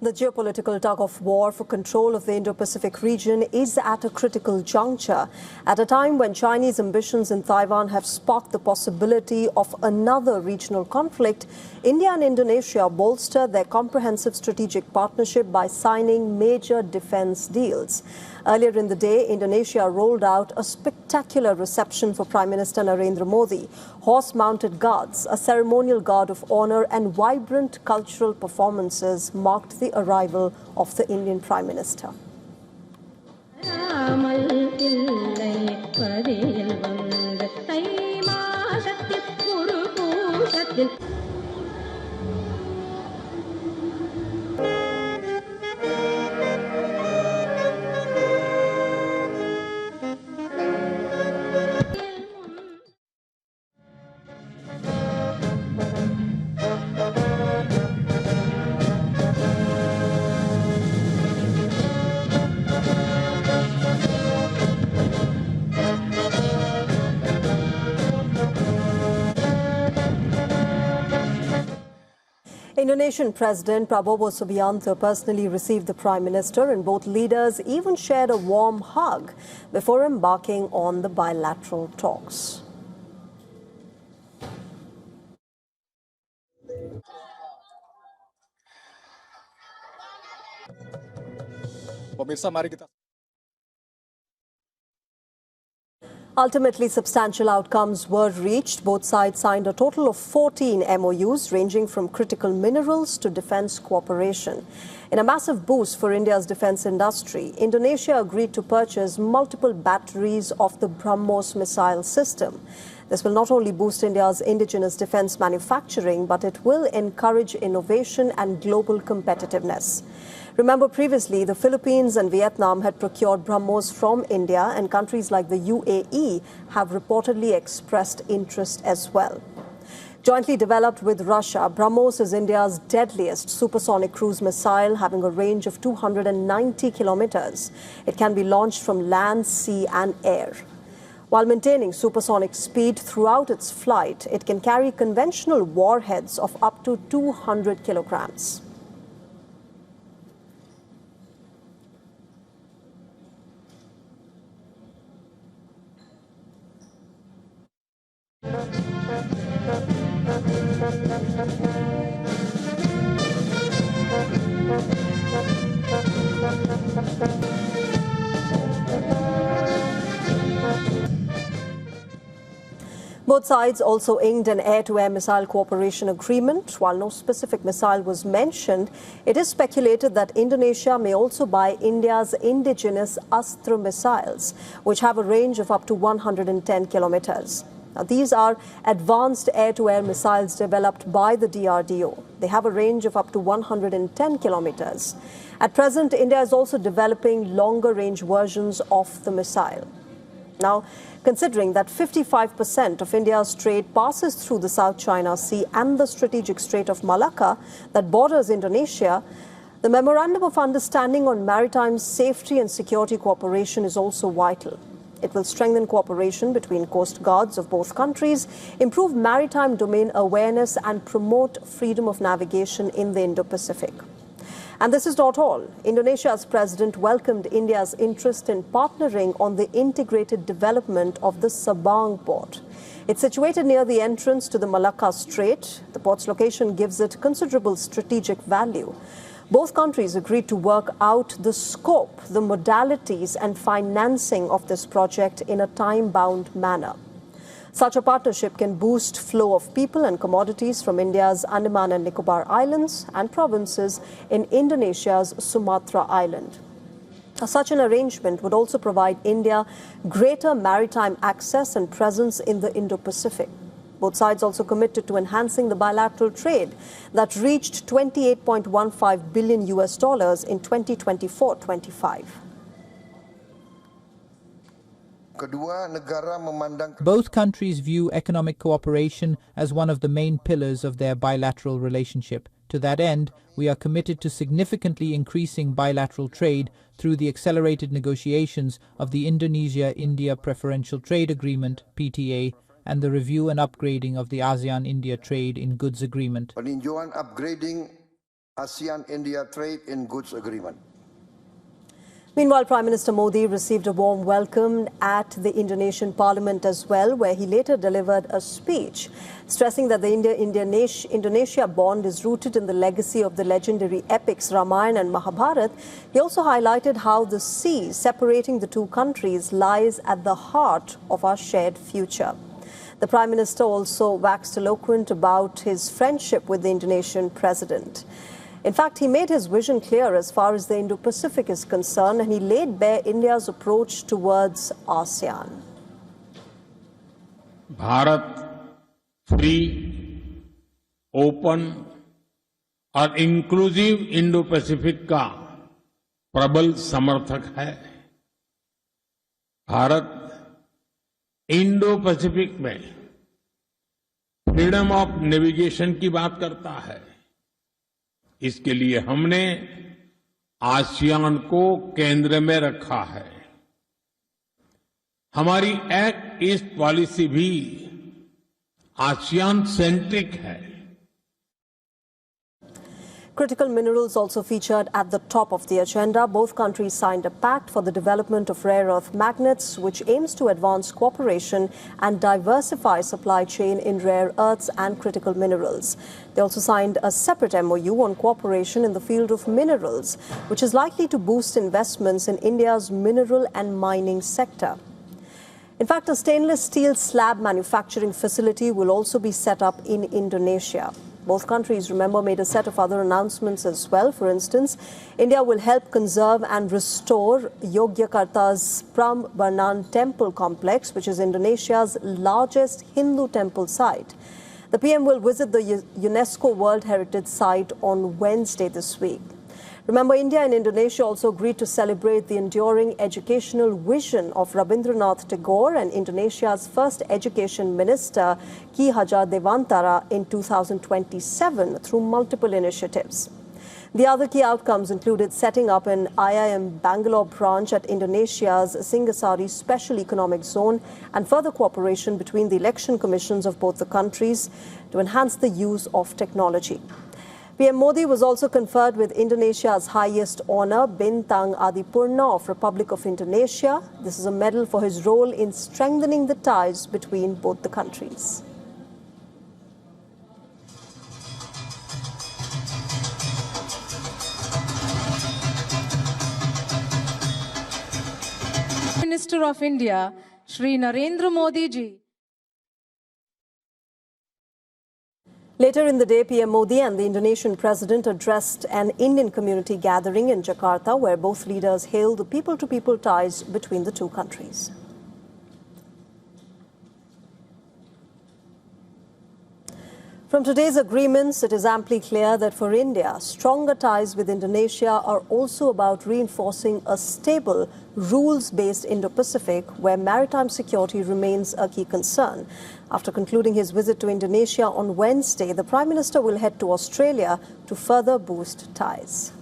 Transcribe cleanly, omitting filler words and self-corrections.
The geopolitical tug-of-war for control of the Indo-Pacific region is at a critical juncture, at a time when Chinese ambitions in Taiwan have sparked the possibility of another regional conflict. India and Indonesia bolstered their comprehensive strategic partnership by signing major defense deals. Earlier in the day, Indonesia rolled out a spectacular reception for Prime Minister Narendra Modi. Horse-mounted guards, a ceremonial guard of honor and vibrant cultural performances marked the arrival of the Indian Prime Minister. Indonesian President Prabowo Subianto personally received the Prime Minister, and both leaders even shared a warm hug before embarking on the bilateral talks. Pemirsa, mari kita. Ultimately, substantial outcomes were reached. Both sides signed a total of 14 MOUs ranging from critical minerals to defense cooperation. In a massive boost for India's defense industry, Indonesia agreed to purchase multiple batteries of the BrahMos missile system. This will not only boost India's indigenous defense manufacturing, but it will encourage innovation and global competitiveness. Remember, previously, the Philippines and Vietnam had procured BrahMos from India, and countries like the UAE have reportedly expressed interest as well. Jointly developed with Russia, BrahMos is India's deadliest supersonic cruise missile, having a range of 290 kilometers. It can be launched from land, sea and air. While maintaining supersonic speed throughout its flight, it can carry conventional warheads of up to 200 kilograms. Both sides also inked an air-to-air missile cooperation agreement. While no specific missile was mentioned, it is speculated that Indonesia may also buy India's indigenous Astra missiles, which have a range of up to 110 kilometers. Now, these are advanced air-to-air missiles developed by the DRDO. They have a range of up to 110 kilometers. At present, India is also developing longer-range versions of the missile. Now, considering that 55% of India's trade passes through the South China Sea and the strategic Strait of Malacca that borders Indonesia, the Memorandum of Understanding on Maritime Safety and Security Cooperation is also vital. It will strengthen cooperation between coast guards of both countries, improve maritime domain awareness and promote freedom of navigation in the Indo-Pacific. And this is not all. Indonesia's president welcomed India's interest in partnering on the integrated development of the Sabang port. It's situated near the entrance to the Malacca Strait. The port's location gives it considerable strategic value. Both countries agreed to work out the scope, the modalities and financing of this project in a time-bound manner. Such a partnership can boost flow of people and commodities from India's Andaman and Nicobar Islands and provinces in Indonesia's Sumatra Island. Such an arrangement would also provide India greater maritime access and presence in the Indo-Pacific. Both sides also committed to enhancing the bilateral trade that reached $28.15 billion in 2024-25. Both countries view economic cooperation as one of the main pillars of their bilateral relationship. To that end, we are committed to significantly increasing bilateral trade through the accelerated negotiations of the Indonesia-India Preferential Trade Agreement, PTA, and the review and upgrading of the ASEAN-India Trade in Goods Agreement. Peninjauan upgrading ASEAN-India Trade in Goods Agreement. Meanwhile, Prime Minister Modi received a warm welcome at the Indonesian Parliament as well, where he later delivered a speech stressing that the India-Indonesia bond is rooted in the legacy of the legendary epics Ramayana and Mahabharata. He also highlighted how the sea separating the two countries lies at the heart of our shared future. The Prime Minister also waxed eloquent about his friendship with the Indonesian president. In fact, he made his vision clear as far as the Indo-Pacific is concerned, and he laid bare India's approach towards ASEAN. Bharat free, open और inclusive Indo Pacific का प्रबल समर्थक है। Bharat Indo Pacific में freedom of navigation की बात करता है। इसके लिए हमने आसियान को केंद्र में रखा है। हमारी एक्ट ईस्ट पॉलिसी भी आसियान सेंट्रिक है। Critical minerals also featured at the top of the agenda. Both countries signed a pact for the development of rare earth magnets, which aims to advance cooperation and diversify supply chain in rare earths and critical minerals. They also signed a separate MOU on cooperation in the field of minerals, which is likely to boost investments in India's mineral and mining sector. In fact, a stainless steel slab manufacturing facility will also be set up in Indonesia. Both countries, remember, made a set of other announcements as well. For instance, India will help conserve and restore Yogyakarta's Prambanan temple complex, which is Indonesia's largest Hindu temple site. The PM will visit the UNESCO World Heritage Site on Wednesday this week. Remember, India and Indonesia also agreed to celebrate the enduring educational vision of Rabindranath Tagore and Indonesia's first education minister, Ki Hajar Dewantara, in 2027 through multiple initiatives. The other key outcomes included setting up an IIM Bangalore branch at Indonesia's Singasari Special Economic Zone and further cooperation between the election commissions of both the countries to enhance the use of technology. PM Modi was also conferred with Indonesia's highest honor, Bintang Adipurna of Republic of Indonesia. This is a medal for his role in strengthening the ties between both the countries. Minister of India, Shri Narendra Modi ji. Later in the day, PM Modi and the Indonesian president addressed an Indian community gathering in Jakarta, where both leaders hailed the people-to-people ties between the two countries. From today's agreements, it is amply clear that for India, stronger ties with Indonesia are also about reinforcing a stable, rules-based Indo-Pacific where maritime security remains a key concern. After concluding his visit to Indonesia on Wednesday, the Prime Minister will head to Australia to further boost ties.